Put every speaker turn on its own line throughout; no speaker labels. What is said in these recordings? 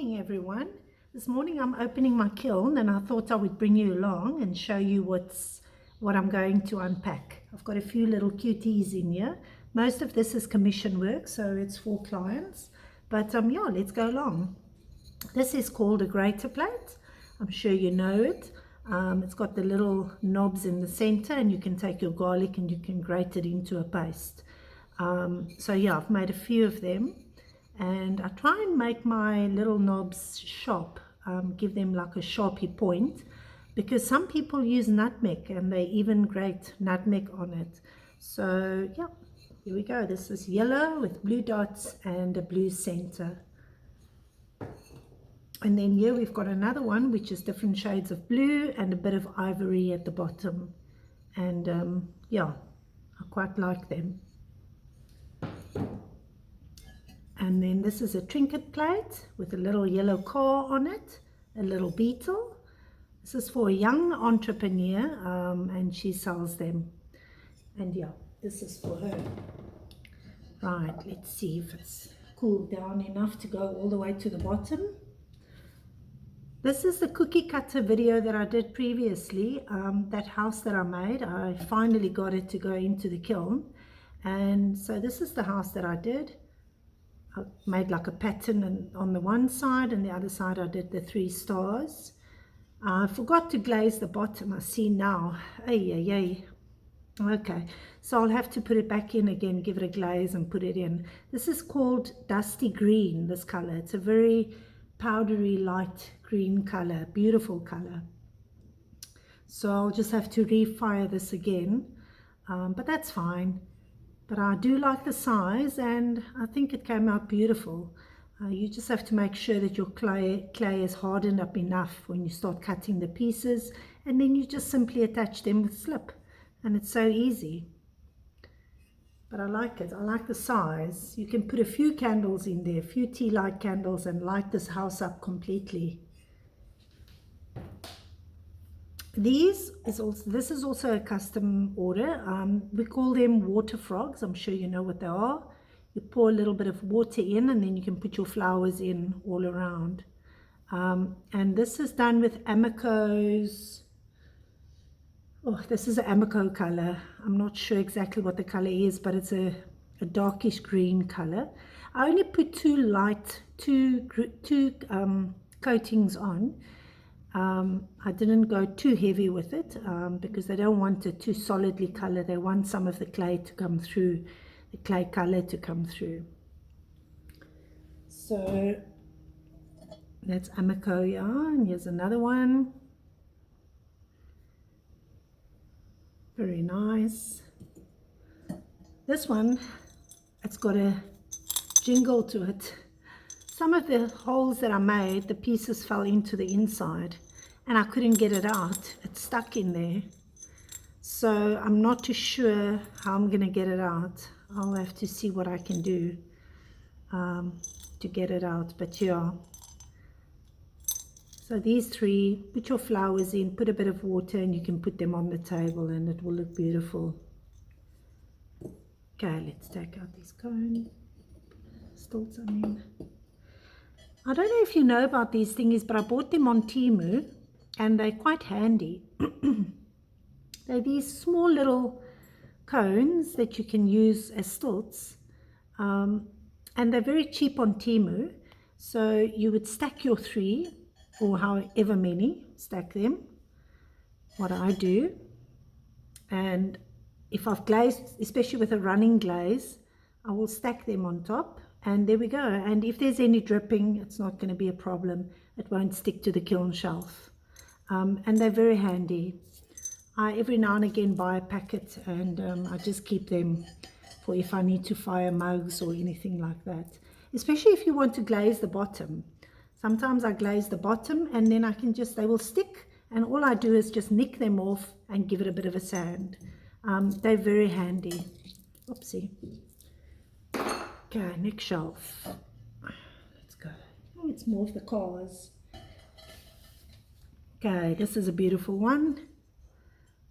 morning, everyone. This morning I'm opening my kiln and I thought I would bring you along and show you what I'm going to unpack. I've got a few little cuties in here. Most of this is commission work, so it's for clients. But yeah, let's go along. This is called a grater plate. I'm sure you know it. It's got the little knobs in the center, and you can take your garlic and you can grate it into a paste. So yeah, I've made a few of them. And I try and make my little knobs sharp, give them like a sharpy point, because some people use nutmeg and they even grate nutmeg on it. So yeah, here we go. This is yellow with blue dots and a blue center. And then here we've got another one which is different shades of blue and a bit of ivory at the bottom. And yeah, I quite like them. And then this is a trinket plate with a little yellow car on it, a little beetle. This is for a young entrepreneur, and she sells them. And yeah, this is for her. Right, let's see if it's cooled down enough to go all the way to the bottom. This is the cookie cutter video that I did previously. That house that I made, I finally got it to go into the kiln. And so this is the house that I did. I made like a pattern on the one side, and the other side I did the 3 stars. I forgot to glaze the bottom, I see now. Ay. Okay, so I'll have to put it back in again, give it a glaze and put it in. This is called dusty green, this color. It's a very powdery light green color, beautiful color. So I'll just have to refire this again, but that's fine. But I do like the size, and I think it came out beautiful. You just have to make sure that your clay is hardened up enough when you start cutting the pieces, and then you just simply attach them with slip, and it's so easy. But I like it. I like the size. You can put a few candles in there, a few tea light candles, and light this house up completely. This is also a custom order. We call them water frogs. I'm sure you know what they are. You pour a little bit of water in, and then you can put your flowers in all around. And this is done with Amaco's. Oh, this is an Amaco color. I'm not sure exactly what the color is, but it's a darkish green color. I only put two coatings on. I didn't go too heavy with it because they don't want it too solidly colored. They want some of the clay to come through, the clay color to come through. So that's Amaco yarn. Here's another one. Very nice. This one, it's got a jingle to it. Some of the holes that I made, the pieces fell into the inside and I couldn't get it out. It's stuck in there. So I'm not too sure how I'm going to get it out. I'll have to see what I can do to get it out. But yeah. So these 3, put your flowers in, put a bit of water, and you can put them on the table and it will look beautiful. Okay, let's take out these cones. Stilts, I mean. I don't know if you know about these things, but I bought them on Temu and they're quite handy. They're these small little cones that you can use as stilts, and they're very cheap on Temu. So you would stack your 3 or however many, stack them, what I do. And if I've glazed, especially with a running glaze, I will stack them on top. And there we go. And if there's any dripping, it's not going to be a problem. It won't stick to the kiln shelf. And they're very handy. I every now and again buy a packet, and I just keep them for if I need to fire mugs or anything like that. Especially if you want to glaze the bottom. Sometimes I glaze the bottom and then I can just, they will stick, and all I do is just nick them off and give it a bit of a sand. They're very handy. Oopsie. Okay, next shelf. Let's go. Oh, it's more of the cars. Okay, this is a beautiful one.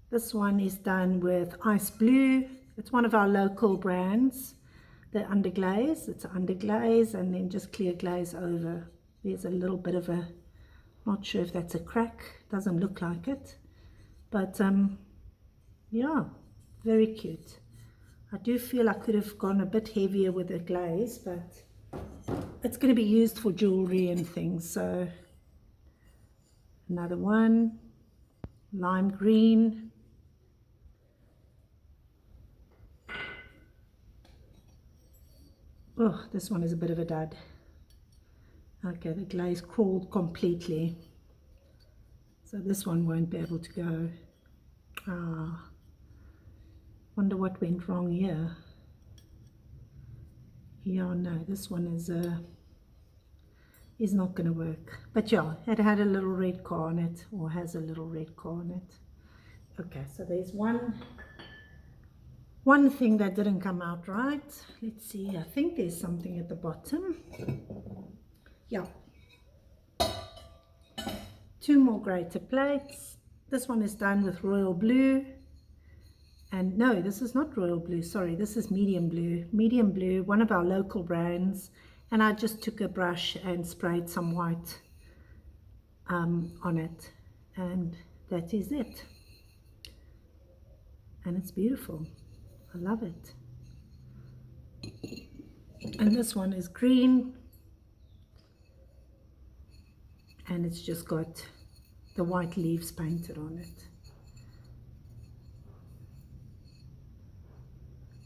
This one is done with ice blue. It's one of our local brands, the Underglaze. It's Underglaze and then just clear glaze over. There's a little bit of a, not sure if that's a crack, doesn't look like it, but yeah, very cute. I do feel I could have gone a bit heavier with the glaze, but it's going to be used for jewelry and things. So another one, lime green. Oh, this one is a bit of a dud. Okay, the glaze crawled completely, so this one won't be able to go. Ah, wonder what went wrong here. Yeah, no, this one is not going to work. But yeah, it had a little red car on it, or has a little red car on it. Okay, so there's one thing that didn't come out right. Let's see, I think there's something at the bottom. Yeah. 2 more greater plates. This one is done with royal blue. And no, this is not royal blue, sorry, this is medium blue. Medium blue, one of our local brands. And I just took a brush and sprayed some white on it. And that is it. And it's beautiful. I love it. And this one is green. And it's just got the white leaves painted on it.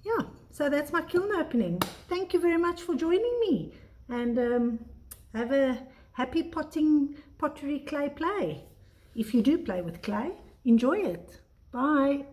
Yeah, so that's my kiln opening. Thank you very much for joining me, and have a happy pottery clay play. If you do play with clay, enjoy it. Bye.